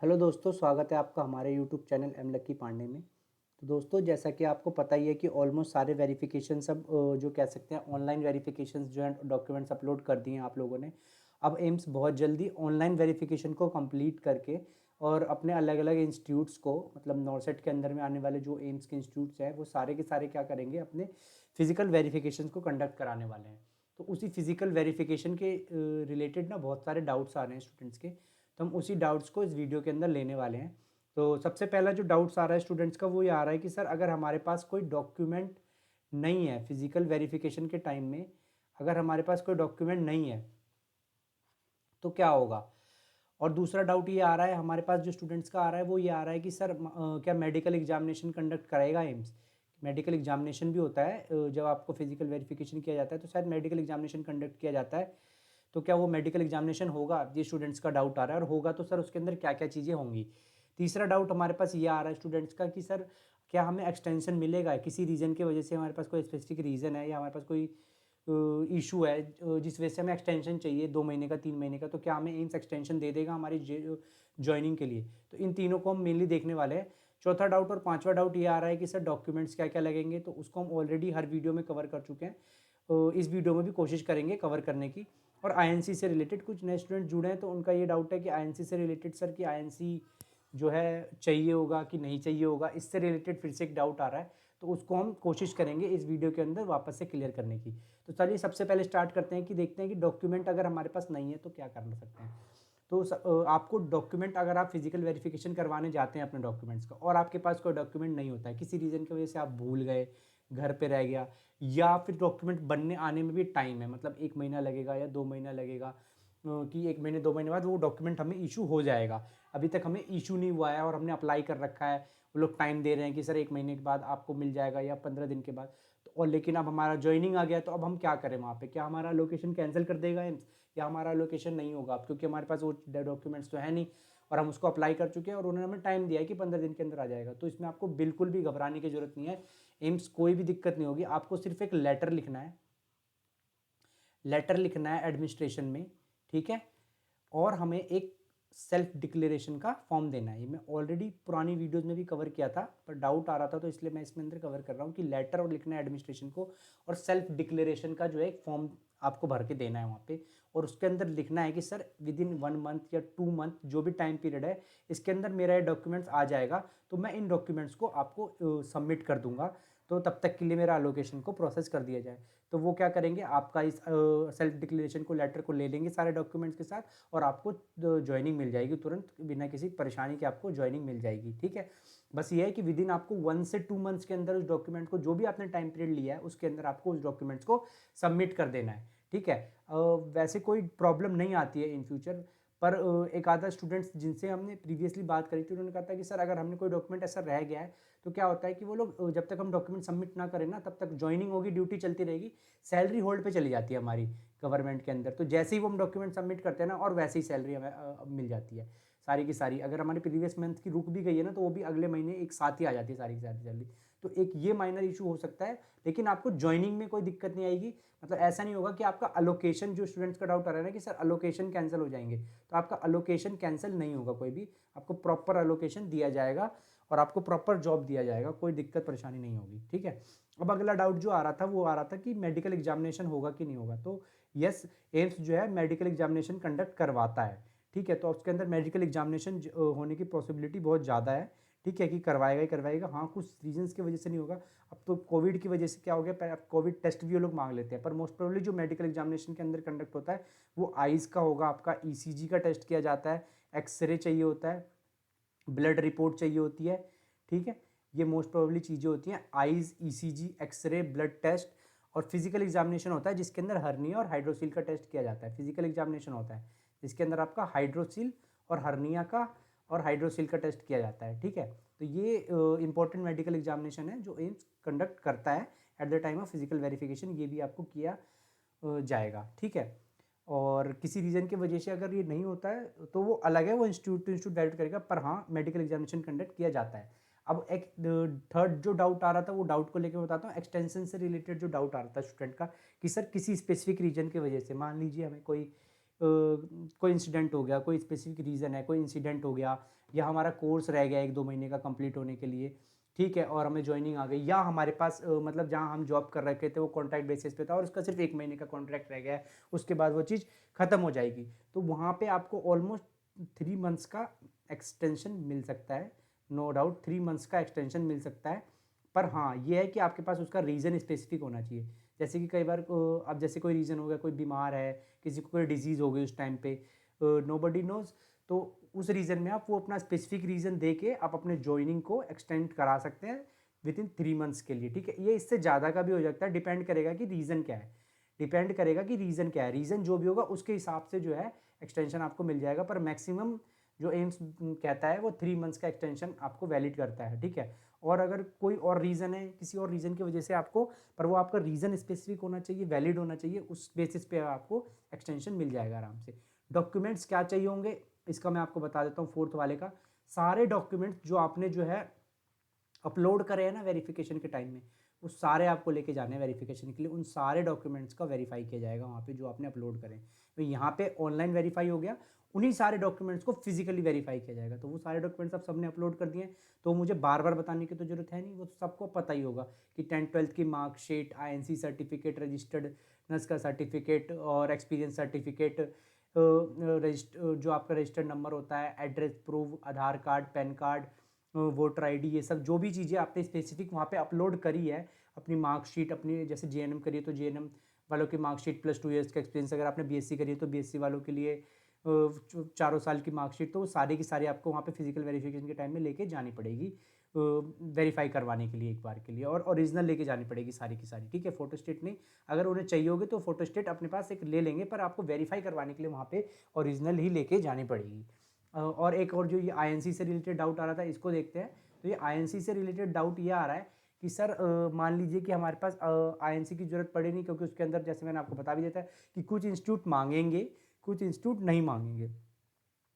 Hello दोस्तों, स्वागत है आपका हमारे यूट्यूब चैनल एम लक्की पांडे में। तो दोस्तों, जैसा कि आपको पता ही है कि ऑलमोस्ट सारे वेरिफिकेशन सब जो कह सकते हैं ऑनलाइन वेरिफिकेशंस जो हैं डॉक्यूमेंट्स अपलोड कर दिए हैं आप लोगों ने। अब एम्स बहुत जल्दी ऑनलाइन वेरिफिकेशन को कंप्लीट करके और अपने अलग अलग इंस्टीट्यूट्स को, मतलब नॉर्सेट के अंदर में आने वाले जो एम्स के इंस्टीट्यूट्स हैं वो सारे के सारे क्या करेंगे, अपने फिजिकल वेरिफिकेशन को कंडक्ट कराने वाले हैं। तो उसी फिजिकल वेरिफिकेशन के रिलेटेड ना बहुत सारे डाउट्स आ रहे हैं स्टूडेंट्स के। तो हम उसी डाउट्स को इस वीडियो के अंदर लेने वाले हैं। तो सबसे पहला जो डाउट्स आ रहा है स्टूडेंट्स का वो ये आ रहा है कि सर, अगर हमारे पास कोई डॉक्यूमेंट नहीं है फिजिकल वेरिफिकेशन के टाइम में, अगर हमारे पास कोई डॉक्यूमेंट नहीं है तो क्या होगा। और दूसरा डाउट ये आ रहा है हमारे पास जो स्टूडेंट्स का आ रहा है वो ये आ रहा है कि सर क्या मेडिकल एग्जामिनेशन कंडक्ट कराएगा एम्स। मेडिकल एग्जामिनेशन भी होता है जब आपको फिजिकल वेरिफिकेशन किया जाता है तो शायद मेडिकल एग्जामिनेशन कंडक्ट किया जाता है। तो क्या वो मेडिकल एग्जामिनेशन होगा, ये स्टूडेंट्स का डाउट आ रहा है, और होगा तो सर उसके अंदर क्या क्या चीज़ें होंगी। तीसरा डाउट हमारे पास ये आ रहा है स्टूडेंट्स का कि सर क्या हमें एक्सटेंशन मिलेगा, किसी रीज़न की वजह से हमारे पास कोई स्पेसिफिक रीज़न है या हमारे पास कोई इशू है जिस वजह से हमें एक्सटेंशन चाहिए 2 महीने का 3 महीने का, तो क्या हमें एम्स एक्सटेंशन दे देगा हमारी ज्वाइनिंग के लिए। तो इन तीनों को हम मेनली देखने वाले हैं। चौथा डाउट और पांचवा डाउट ये आ रहा है कि सर डॉक्यूमेंट्स क्या क्या लगेंगे, तो उसको हम ऑलरेडी हर वीडियो में कवर कर चुके हैं। इस वीडियो में भी कोशिश करेंगे कवर करने की। और आईएनसी से रिलेटेड कुछ नए स्टूडेंट जुड़े हैं तो उनका ये डाउट है कि आईएनसी से रिलेटेड सर कि आईएनसी जो है चाहिए होगा कि नहीं चाहिए होगा, इससे रिलेटेड फिर से एक डाउट आ रहा है। तो उसको हम कोशिश करेंगे इस वीडियो के अंदर वापस से क्लियर करने की। तो चलिए सबसे पहले स्टार्ट करते हैं कि देखते हैं कि डॉक्यूमेंट अगर हमारे पास नहीं है तो क्या कर सकते हैं। तो आपको डॉक्यूमेंट, अगर आप फिजिकल वेरिफिकेशन करवाने जाते हैं अपने डॉक्यूमेंट्स का और आपके पास कोई डॉक्यूमेंट नहीं होता है, किसी रीज़न की वजह से आप भूल गए, घर पे रह गया, या फिर डॉक्यूमेंट बनने आने में भी टाइम है, मतलब 1 महीना लगेगा या 2 महीना लगेगा, कि 1 महीने 2 महीने बाद वो डॉक्यूमेंट हमें इशू हो जाएगा। अभी तक हमें इशू नहीं हुआ है और हमने अप्लाई कर रखा है, वो लोग टाइम दे रहे हैं कि सर 1 महीने के बाद आपको मिल जाएगा या 15 दिन के बाद। तो और लेकिन अब हमारा ज्वाइनिंग आ गया, तो अब हम क्या करें वहाँ पे, क्या हमारा लोकेशन कैंसिल कर देगा एम्स, या हमारा लोकेशन नहीं होगा अब, क्योंकि हमारे पास वो डॉक्यूमेंट्स तो है नहीं और हम उसको अप्लाई कर चुके हैं और उन्होंने हमें टाइम दिया है कि 15 दिन के अंदर आ जाएगा। तो इसमें आपको बिल्कुल भी घबराने की जरूरत नहीं है। एम्स कोई भी दिक्कत नहीं होगी, आपको सिर्फ एक लेटर लिखना है, लेटर लिखना है एडमिनिस्ट्रेशन में, ठीक है। और हमें एक सेल्फ डिक्लेरेशन का फॉर्म देना है। ये मैं ऑलरेडी पुरानी वीडियोस में भी कवर किया था, पर डाउट आ रहा था तो इसलिए मैं इसमें अंदर कवर कर रहा हूँ कि लेटर और लिखना है एडमिनिस्ट्रेशन को, और सेल्फ डिक्लेरेशन का जो है एक फॉर्म आपको भर के देना है वहाँ पे। और उसके अंदर लिखना है कि सर विद इन 1 मंथ या 2 मंथ, जो भी टाइम पीरियड है, इसके अंदर मेरा ये डॉक्यूमेंट्स आ जाएगा तो मैं इन डॉक्यूमेंट्स को आपको सबमिट कर दूंगा। तो तब तक के लिए मेरा अलोकेशन को प्रोसेस कर दिया जाए। तो वो क्या करेंगे, आपका इस सेल्फ डिक्लेरेशन को, लेटर को ले लेंगे सारे डॉक्यूमेंट्स के साथ, और आपको ज्वाइनिंग मिल जाएगी तुरंत, बिना किसी परेशानी के आपको ज्वाइनिंग मिल जाएगी, ठीक है। बस ये है कि विद इन आपको 1 से 2 मंथ्स के अंदर उस डॉक्यूमेंट को, जो भी आपने टाइम पीरियड लिया है उसके अंदर आपको उस डॉक्यूमेंट्स को सबमिट कर देना है, ठीक है। वैसे कोई प्रॉब्लम नहीं आती है इन फ्यूचर, पर एक आधा स्टूडेंट्स जिनसे हमने प्रीवियसली बात करी थी उन्होंने कहा था कि सर अगर हमने कोई डॉक्यूमेंट ऐसा रह गया है तो क्या होता है कि वो लोग जब तक हम डॉक्यूमेंट सबमिट ना करें ना तब तक ज्वाइनिंग होगी, ड्यूटी चलती रहेगी, सैलरी होल्ड पे चली जाती है हमारी गवर्नमेंट के अंदर। तो जैसे ही वो हम डॉक्यूमेंट सबमिट करते हैं ना, और वैसे ही सैलरी हमें मिल जाती है सारी की सारी। अगर हमारी प्रीवियस मंथ की रुक भी गई है ना तो वो भी अगले महीने एक साथ ही आ जाती है सारी की सारी सैलरी। तो एक ये माइनर इशू हो सकता है, लेकिन आपको ज्वाइनिंग में कोई दिक्कत नहीं आएगी। मतलब ऐसा नहीं होगा कि आपका अलोकेशन, जो स्टूडेंट्स का डाउट आ रहा है ना कि सर अलोकेशन कैंसिल हो जाएंगे, तो आपका अलोकेशन कैंसिल नहीं होगा कोई भी, आपको प्रॉपर अलोकेशन दिया जाएगा और आपको प्रॉपर जॉब दिया जाएगा, कोई दिक्कत परेशानी नहीं होगी, ठीक है। अब अगला डाउट जो आ रहा था वो आ रहा था कि मेडिकल एग्जामिनेशन होगा कि नहीं होगा। तो यस, एम्स जो है मेडिकल एग्जामिनेशन कंडक्ट करवाता है, ठीक है। तो उसके अंदर मेडिकल एग्जामिनेशन होने की पॉसिबिलिटी बहुत ज़्यादा है, ठीक है, कि करवाएगा ही करवाएगा। हाँ, कुछ रीजंस की वजह से नहीं होगा। अब तो कोविड की वजह से क्या हो गया, अब कोविड टेस्ट भी वो लोग मांग लेते हैं, पर मोस्ट प्रोबेबली जो मेडिकल एग्जामिनेशन के अंदर कंडक्ट होता है वो आइज़ का होगा, आपका ईसीजी का टेस्ट किया जाता है, एक्सरे चाहिए होता है, ब्लड रिपोर्ट चाहिए होती है, ठीक है। ये मोस्ट प्रोबेबली चीज़ें होती हैं, eyes, ECG, X ray, blood test. और फिजिकल एग्जामिनेशन होता है जिसके अंदर हर्निया और हाइड्रोसील का टेस्ट किया जाता है। फिजिकल एग्जामिनेशन होता है जिसके अंदर आपका हाइड्रोसील और हर्निया का और हाइड्रोसील का टेस्ट किया जाता है, ठीक है। तो ये इंपॉर्टेंट मेडिकल एग्जामिनेशन है जो एम्स कंडक्ट करता है at the time of physical verification, ये भी आपको किया जाएगा, ठीक है। और किसी रीज़न की वजह से अगर ये नहीं होता है तो वो अलग है, वो इंस्टीट्यूट टू इंस्टीट्यूट वैरी करेगा, पर हाँ मेडिकल एग्जामिनेशन कंडक्ट किया जाता है। अब एक थर्ड जो डाउट आ रहा था वो डाउट को लेकर बताता हूँ। एक्सटेंशन से रिलेटेड जो डाउट आ रहा था स्टूडेंट का कि सर किसी स्पेसिफिक रीजन की वजह से, मान लीजिए हमें कोई कोई इंसिडेंट हो गया, कोई स्पेसिफिक रीज़न है, कोई इंसिडेंट हो गया, या हमारा कोर्स रह गया 1-2 महीने का कंप्लीट होने के लिए, ठीक है, और हमें जॉइनिंग आ गई, या हमारे पास मतलब जहाँ हम जॉब कर रखे थे वो कॉन्ट्रैक्ट बेसिस पे था और उसका सिर्फ 1 महीने का कॉन्ट्रैक्ट रह गया है, उसके बाद वो चीज़ ख़त्म हो जाएगी, तो वहाँ पे आपको ऑलमोस्ट 3 मंथ्स का एक्सटेंशन मिल सकता है। नो डाउट 3 मंथ्स का एक्सटेंशन मिल सकता है, पर हाँ ये है कि आपके पास उसका रीज़न स्पेसिफिक होना चाहिए। जैसे कि कई बार अब जैसे कोई रीज़न हो गया, कोई बीमार है, किसी को कोई डिजीज़ हो गई उस टाइम पे, नोबडी नोज़, तो उस रीज़न में आप वो अपना स्पेसिफिक रीज़न दे के आप अपने जॉइनिंग को एक्सटेंड करा सकते हैं विद इन 3 मंथ्स के लिए, ठीक है। ये इससे ज़्यादा का भी हो सकता है, डिपेंड करेगा कि रीज़न क्या है, डिपेंड करेगा कि रीज़न क्या है, रीज़न जो भी होगा उसके हिसाब से जो है एक्सटेंशन आपको मिल जाएगा, पर मैक्सिमम जो एम्स कहता है वो 3 मंथ्स का एक्सटेंशन आपको वैलिड करता है, ठीक है। और अगर कोई और रीज़न है, किसी और रीज़न की वजह से आपको, पर वो आपका रीज़न स्पेसिफिक होना चाहिए, वैलिड होना चाहिए, उस बेसिस पे आपको एक्सटेंशन मिल जाएगा आराम से। डॉक्यूमेंट्स क्या चाहिए होंगे, इसका मैं आपको बता देता हूँ, फोर्थ वाले का। सारे डॉक्यूमेंट्स जो आपने जो है अपलोड करे हैं ना वेरिफिकेशन के टाइम में, वो सारे आपको लेके जाने हैं वेरिफिकेशन के लिए, उन सारे डॉक्यूमेंट्स का वेरीफाई किया जाएगा वहाँ पे जो आपने अपलोड करें। तो यहाँ पे ऑनलाइन वेरीफाई हो गया, उन्हीं सारे डॉक्यूमेंट्स को फिजिकली वेरीफाई किया जाएगा। तो वो सारे डॉक्यूमेंट्स आप सबने अपलोड कर दिए, तो मुझे बार बार बताने की तो जरूरत है नहीं, वो तो सबको पता ही होगा कि 10th-12th की marksheet, INC certificate, registered nurse का सर्टिफिकेट और एक्सपीरियंस सर्टिफिकेट, जो आपका रजिस्टर्ड नंबर होता है, address proof, Aadhaar card, PAN card, voter ID, ये सब जो भी चीज़ें आपने स्पेसिफिक वहाँ पे अपलोड करी है, अपनी मार्कशीट, अपनी जैसे JNM करी है तो JNM वालों की मार्कशीट प्लस 2 ईयर्स का एक्सपीरियंस, अगर आपने BSc करी है तो BSc वालों के लिए 4 साल की मार्कशीट, तो वो सारी की सारी आपको वहाँ पे फिजिकल वेरिफिकेशन के टाइम में लेके जानी पड़ेगी, वेरीफाई करवाने के लिए एक बार के लिए, और ओरिजिनल लेके जानी पड़ेगी सारी की सारी, ठीक है। फोटो स्टेट नहीं, अगर उन्हें चाहिए होगी तो फोटो स्टेट अपने पास एक ले लेंगे, पर आपको वेरीफाई करवाने के लिए वहाँ पे ओरिजिनल ही लेके जानी पड़ेगी। और एक और जो ये INC से रिलेटेड डाउट आ रहा था, इसको देखते हैं। तो ये INC से रिलेटेड डाउट ये आ रहा है कि सर मान लीजिए कि हमारे पास INC की जरूरत पड़े नहीं, क्योंकि उसके अंदर जैसे मैंने आपको बता भी देता है कि कुछ इंस्टीट्यूट मांगेंगे, कुछ इंस्टीट्यूट नहीं मांगेंगे।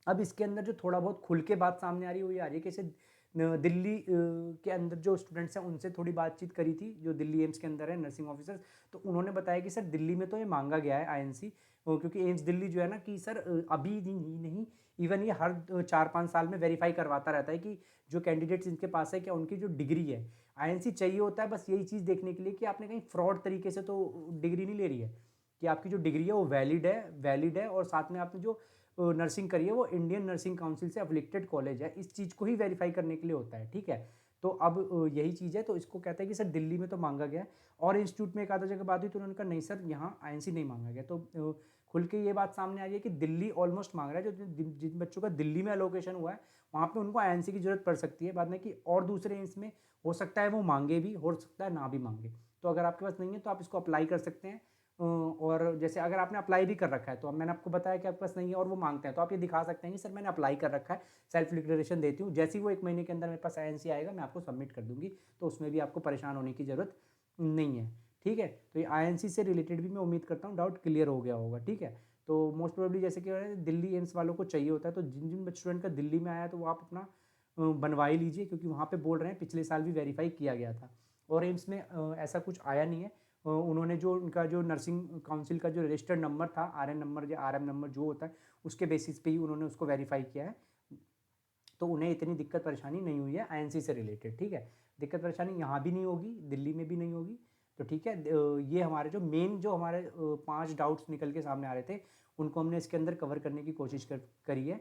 अब इसके अंदर जो थोड़ा बहुत खुल के बात सामने आ रही है वो ये आ रही है कि जैसे दिल्ली के अंदर जो स्टूडेंट्स हैं उनसे थोड़ी बातचीत करी थी, जो दिल्ली एम्स के अंदर है नर्सिंग ऑफिसर्स, तो उन्होंने बताया कि सर दिल्ली में तो ये मांगा गया है INC, क्योंकि एम्स दिल्ली जो है ना कि सर अभी नहीं, इवन ये हर 4-5 साल में वेरीफाई करवाता रहता है कि जो कैंडिडेट्स इनके पास है क्या उनकी जो डिग्री है, INC चाहिए होता है बस यही चीज़ देखने के लिए कि आपने कहीं फ्रॉड तरीके से तो डिग्री नहीं ले रही है, कि आपकी जो डिग्री है वो वैलिड है, और साथ में आपने जो नर्सिंग करी है वो इंडियन नर्सिंग काउंसिल से अफिलिएटेड कॉलेज है, इस चीज़ को ही वेरीफाई करने के लिए होता है, ठीक है। तो अब यही चीज़ है, तो इसको कहते हैं कि सर दिल्ली में तो मांगा गया है, और इंस्टीट्यूट में एक आधा जगह बात हुई तो उन्होंने कहा नहीं सर यहाँ INC नहीं मांगा गया, तो खुल के ये बात सामने आ रही है कि दिल्ली ऑलमोस्ट मांग रहा है, जो जिन बच्चों का दिल्ली में एलोकेशन हुआ है वहाँ पे उनको INC की जरूरत पड़ सकती है बाद में, कि और दूसरे इसमें हो सकता है वो मांगे भी, हो सकता है ना भी मांगे। तो अगर आपके पास नहीं है तो आप इसको अप्लाई कर सकते हैं, और जैसे अगर आपने अप्लाई भी कर रखा है तो अब मैंने आपको बताया कि आपके पास नहीं है और वो मांगते हैं, तो आप ये दिखा सकते हैं कि सर मैंने अप्लाई कर रखा है, सेल्फ डिक्लेरेशन देती हूँ, जैसे ही वो 1 महीने के अंदर मेरे पास INC आएगा मैं आपको सबमिट कर दूंगी, तो उसमें भी आपको परेशान होने की ज़रूरत नहीं है, ठीक है। तो ये INC से रिलेटेड भी मैं उम्मीद करता हूँ डाउट क्लियर हो गया होगा, ठीक है। तो मोस्ट प्रोबेबली जैसे कि दिल्ली एम्स वालों को चाहिए होता है, तो जिन जिन स्टूडेंट का दिल्ली में आया तो वो आप अपना बनवा ही लीजिए, क्योंकि वहाँ पे बोल रहे हैं पिछले साल भी वेरीफाई किया गया था, और एम्स में ऐसा कुछ आया नहीं है। उन्होंने जो उनका जो नर्सिंग काउंसिल का जो रजिस्टर्ड नंबर था, RN नंबर या RM नंबर जो होता है, उसके बेसिस पे ही उन्होंने उसको वेरीफाई किया है, तो उन्हें इतनी दिक्कत परेशानी नहीं हुई है INC से रिलेटेड, ठीक है। दिक्कत परेशानी यहाँ भी नहीं होगी, दिल्ली में भी नहीं होगी, तो ठीक है। ये हमारे जो मेन जो हमारे 5 डाउट्स निकल के सामने आ रहे थे उनको हमने इसके अंदर कवर करने की कोशिश करी है।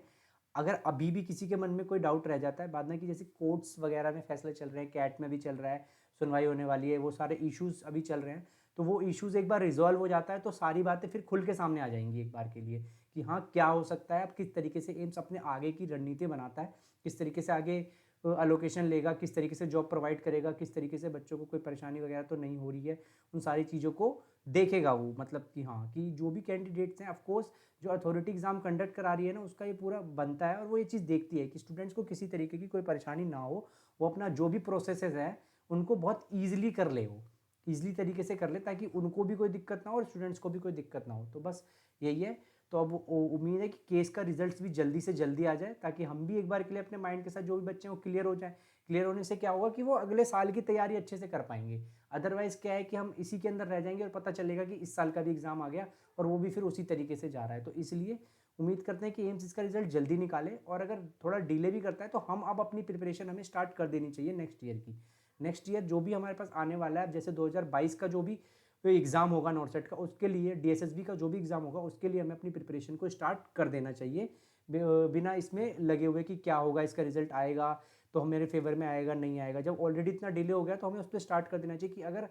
अगर अभी भी किसी के मन में कोई डाउट रह जाता है बाद में, कि जैसे कोर्ट्स वगैरह में फैसले चल रहे हैं, कैट में भी चल रहा है, सुनवाई होने वाली है, वो सारे इश्यूज अभी चल रहे हैं, तो वो इश्यूज एक बार रिजॉल्व हो जाता है तो सारी बातें फिर खुल के सामने आ जाएंगी एक बार के लिए, कि हाँ क्या हो सकता है, अब किस तरीके से एम्स अपने आगे की रणनीति बनाता है, किस तरीके से आगे अलोकेशन लेगा, किस तरीके से जॉब प्रोवाइड करेगा, किस तरीके से बच्चों को कोई परेशानी वगैरह तो नहीं हो रही है, उन सारी चीज़ों को देखेगा वो, मतलब कि हाँ कि जो भी कैंडिडेट्स हैं ऑफकोर्स जो अथॉरिटी एग्जाम कंडक्ट करा रही है ना उसका ये पूरा बनता है, और वो ये चीज़ देखती है कि स्टूडेंट्स को किसी तरीके की कोई परेशानी ना हो, वो अपना जो भी प्रोसेसेस हैं उनको बहुत ईजिली कर ले, वो ईजिली तरीके से कर ले, ताकि उनको भी कोई दिक्कत ना हो और स्टूडेंट्स को भी कोई दिक्कत ना हो, तो बस यही है। तो तो अब उम्मीद है कि केस का रिजल्ट भी जल्दी से जल्दी आ जाए, ताकि हम भी एक बार के लिए अपने माइंड के साथ जो भी बच्चे हैं वो क्लियर हो जाए। क्लियर होने से क्या होगा कि वो अगले साल की तैयारी अच्छे से कर पाएंगे। अदरवाइज क्या है कि हम इसी के अंदर रह जाएंगे और पता चलेगा कि इस साल का भी एग्जाम आ गया और वो भी फिर उसी तरीके से जा रहा है। तो इसलिए उम्मीद करते हैं कि एम्स इसका रिजल्ट जल्दी निकाले, और अगर थोड़ा डिले भी करता है तो हम अब अपनी प्रिपरेशन हमें स्टार्ट कर देनी चाहिए नेक्स्ट ईयर की। नेक्स्ट ईयर जो भी हमारे पास आने वाला है, जैसे 2022 का जो भी एग्ज़ाम होगा नॉर्सेट का, उसके लिए डीएसएसबी का जो भी एग्ज़ाम होगा उसके लिए हमें अपनी प्रिपरेशन को स्टार्ट कर देना चाहिए, बिना इसमें लगे हुए कि क्या होगा, इसका रिजल्ट आएगा तो हम मेरे फेवर में आएगा नहीं आएगा। जब ऑलरेडी इतना डिले हो गया तो हमें उस पर स्टार्ट कर देना चाहिए कि अगर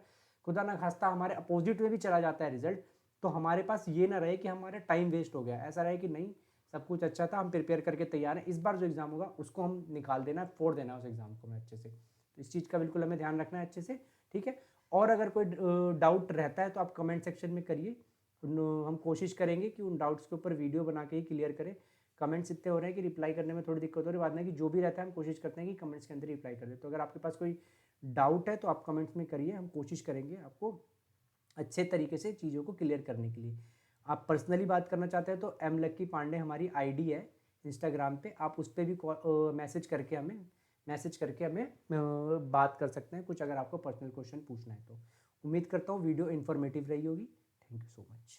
खुदा ना खास्ता हमारे अपोजिट में भी चला जाता है रिजल्ट, तो हमारे पास ये ना रहे कि हमारा टाइम वेस्ट हो गया। ऐसा रहे कि नहीं, सब कुछ अच्छा था, हम प्रिपेयर करके तैयार हैं, इस बार जो एग्ज़ाम होगा उसको हम निकाल देना, फोड़ देना उस एग्ज़ाम को हमें अच्छे से। तो इस चीज़ का बिल्कुल हमें ध्यान रखना है अच्छे से, ठीक है। और अगर कोई डाउट रहता है तो आप कमेंट सेक्शन में करिए, हम कोशिश करेंगे कि उन डाउट्स के ऊपर वीडियो बना के ही क्लियर करें। कमेंट्स इतने हो रहे हैं कि रिप्लाई करने में थोड़ी दिक्कत हो रही है, बाद में कि जो भी रहता है हम कोशिश करते हैं कि कमेंट्स के अंदर रिप्लाई कर दें। तो अगर आपके पास कोई डाउट है तो आप कमेंट्स में करिए, हम कोशिश करेंगे आपको अच्छे तरीके से चीज़ों को क्लियर करने के लिए। आप पर्सनली बात करना चाहते हैं तो एम लक्की पांडे हमारी आईडी है इंस्टाग्राम पे, आप उस पर भी मैसेज करके हमें बात कर सकते हैं कुछ, अगर आपको पर्सनल क्वेश्चन पूछना है तो। उम्मीद करता हूँ वीडियो इन्फॉर्मेटिव रही होगी। Thank you so much.